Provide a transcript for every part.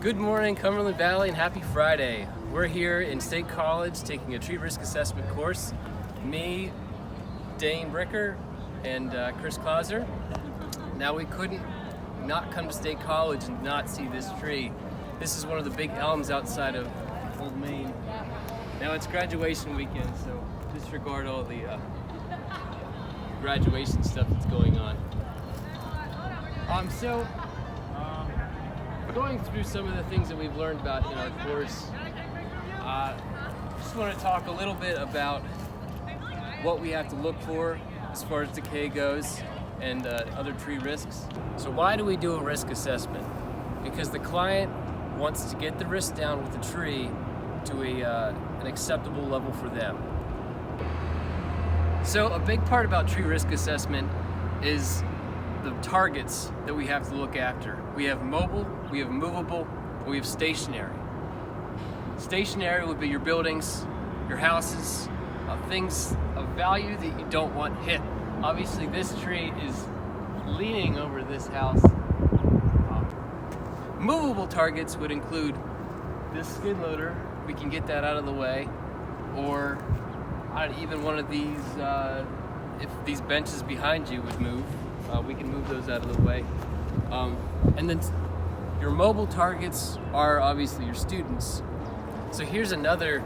Good morning, Cumberland Valley, and happy Friday. We're here in State College taking a tree risk assessment course. Me, Dane Bricker, and Chris Clauser. Now we couldn't not come to State College and not see this tree. This is one of the big elms outside of Old Main. Now it's graduation weekend, so disregard all the graduation stuff that's going on. Going through some of the things that we've learned about in our course, just want to talk a little bit about what we have to look for as far as decay goes and other tree risks. So why do we do a risk assessment? Because the client wants to get the risk down with the tree to an acceptable level for them. So a big part about tree risk assessment is the targets that we have to look after. We have mobile, we have movable, and we have stationary. Stationary would be your buildings, your houses, things of value that you don't want hit. Obviously this tree is leaning over this house. Movable targets would include this skid loader. We can get that out of the way, or even one of these, if these benches behind you would move, we can move those out of the way. And then your mobile targets are obviously your students. So here's another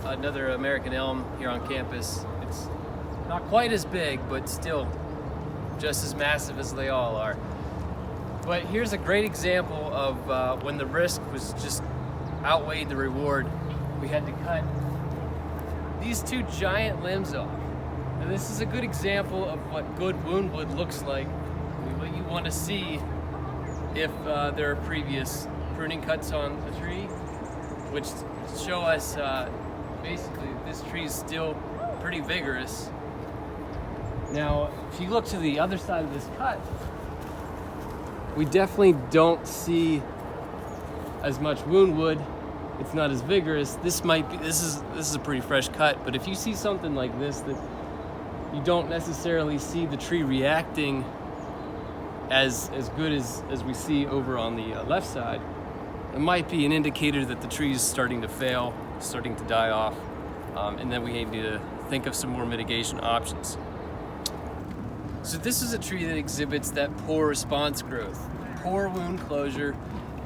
American elm here on campus. It's not quite as big, but still just as massive as they all are. But here's a great example of when the risk was just outweighed the reward. We had to cut these two giant limbs off. And this is a good example of what good woundwood looks like, what you want to see if there are previous pruning cuts on the tree, which show us basically this tree is still pretty vigorous. Now, if you look to the other side of this cut, we definitely don't see as much woundwood. It's not as vigorous. This is a pretty fresh cut, but if you see something like this that you don't necessarily see the tree reacting as good as we see over on the left side, it might be an indicator that the tree is starting to fail, starting to die off, and then we need to think of some more mitigation options. So this is a tree that exhibits that poor response growth, poor wound closure,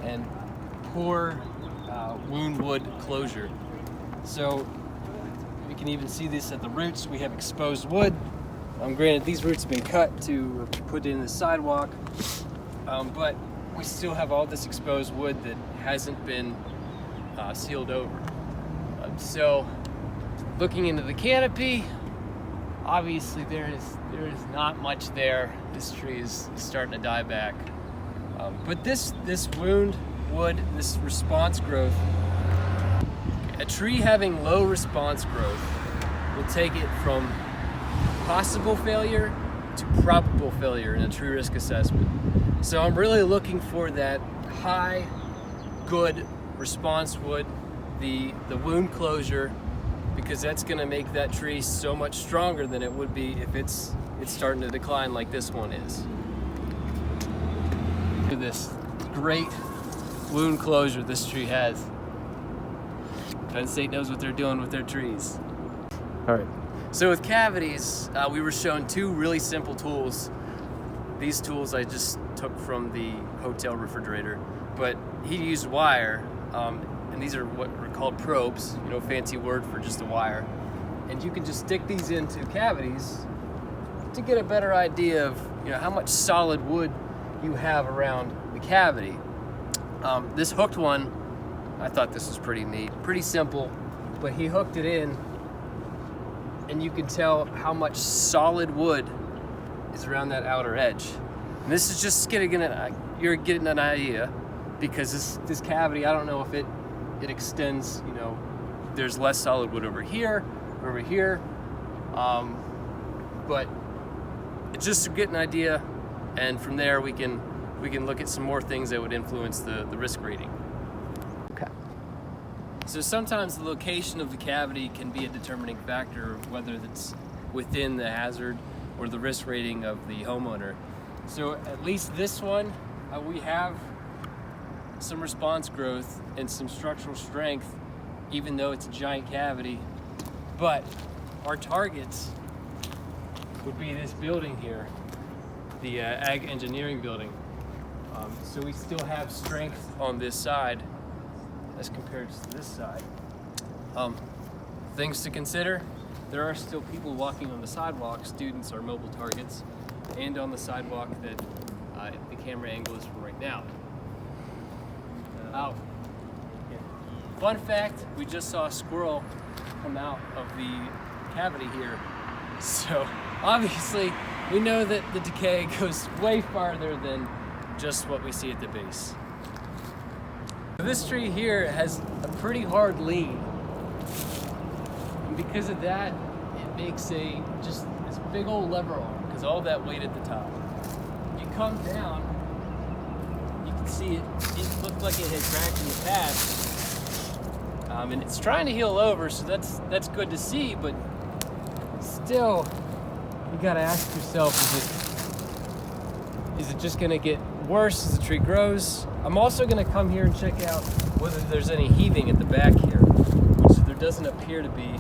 and poor woundwood closure. So we can even see this at the roots. We have exposed wood. Granted, these roots have been cut to put in the sidewalk, but we still have all this exposed wood that hasn't been sealed over. So looking into the canopy, obviously there is not much there. This tree is starting to die back. But this wood, this response growth, a tree having low response growth will take it from possible failure to probable failure in a tree risk assessment. So I'm really looking for that high, good response wood, the wound closure, because that's going to make that tree so much stronger than it would be if it's starting to decline like this one is. Look at this great wound closure this tree has. Penn State knows what they're doing with their trees. All right. So with cavities, we were shown two really simple tools. These tools I just took from the hotel refrigerator, but he used wire, and these are what are called probes, fancy word for just a wire. And you can just stick these into cavities to get a better idea of how much solid wood you have around the cavity. This hooked one, I thought this was pretty neat, pretty simple, but he hooked it in, and you can tell how much solid wood is around that outer edge. And this is just you're getting an idea, because this cavity, I don't know if it extends, there's less solid wood over here, but it's just to get an idea, and from there we can look at some more things that would influence the risk rating. Okay. So sometimes the location of the cavity can be a determining factor of whether it's within the hazard or the risk rating of the homeowner. So at least this one, we have some response growth and some structural strength, even though it's a giant cavity. But our targets would be this building here, the Ag Engineering building. So we still have strength on this side as compared to this side. Things to consider: there are still people walking on the sidewalk. Students are mobile targets, and on the sidewalk that the camera angle is from right now. Fun fact, we just saw a squirrel come out of the cavity here. So obviously we know that the decay goes way farther than just what we see at the base. This tree here has a pretty hard lean. And because of that, it makes just this big old lever arm, because all that weight at the top. You come down, you can see it looked like it had cracked in the past. And it's trying to heal over, so that's good to see, but still, you gotta ask yourself, is it just gonna get worse as the tree grows? I'm also gonna come here and check out whether there's any heaving at the back here, which there doesn't appear to be.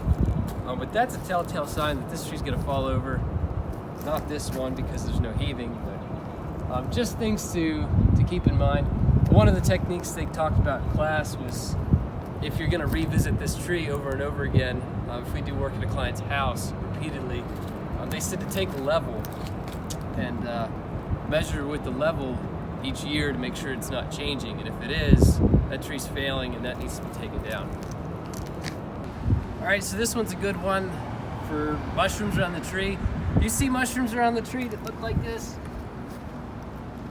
But that's a telltale sign that this tree's gonna fall over. Not this one, because there's no heaving, but just things to keep in mind. One of the techniques they talked about in class was, if you're gonna revisit this tree over and over again, if we do work at a client's house repeatedly, they said to take a level and measure with the level each year to make sure it's not changing. And if it is, that tree's failing and that needs to be taken down. All right, so this one's a good one for mushrooms around the tree. You see mushrooms around the tree that look like this?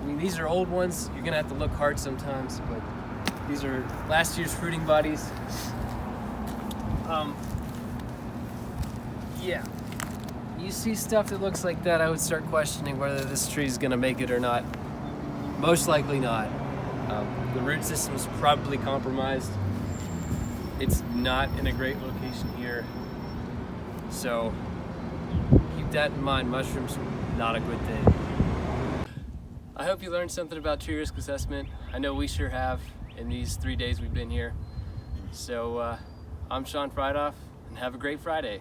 I mean, these are old ones. You're gonna have to look hard sometimes, but these are last year's fruiting bodies. Yeah, you see stuff that looks like that, I would start questioning whether this tree is gonna make it or not. Most likely not. The root system is probably compromised. It's not in a great location here. So keep that in mind. Mushrooms, not a good thing. I hope you learned something about tree risk assessment. I know we sure have in these 3 days we've been here. So I'm Sean Friedoff, and have a great Friday.